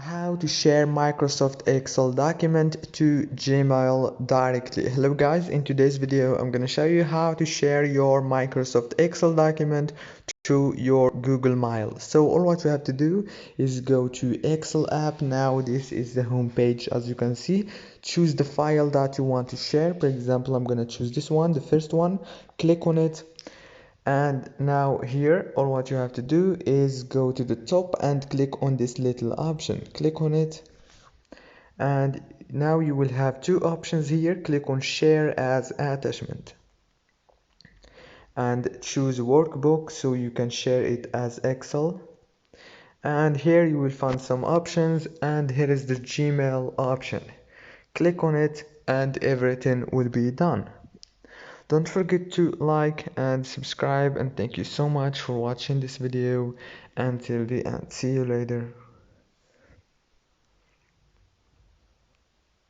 how to share Microsoft Excel document to Gmail directly. Hello guys, in today's video I'm going to show you how to share your Microsoft Excel document to your Google Mail. So all what you have to do is go to Excel app. Now this is the home page. As you can see, choose the file that you want to share. For example, I'm going to choose this one, the first one. Click on it. And now here all what you have to do is go to the top and click on this little option. Click on it, and now you will have two options here. Click on share as attachment and choose workbook so you can share it as Excel. And here you will find some options, and here is the Gmail option. Click on it and everything will be done. Don't forget to like and subscribe, and thank you so much for watching this video until the end. See you later.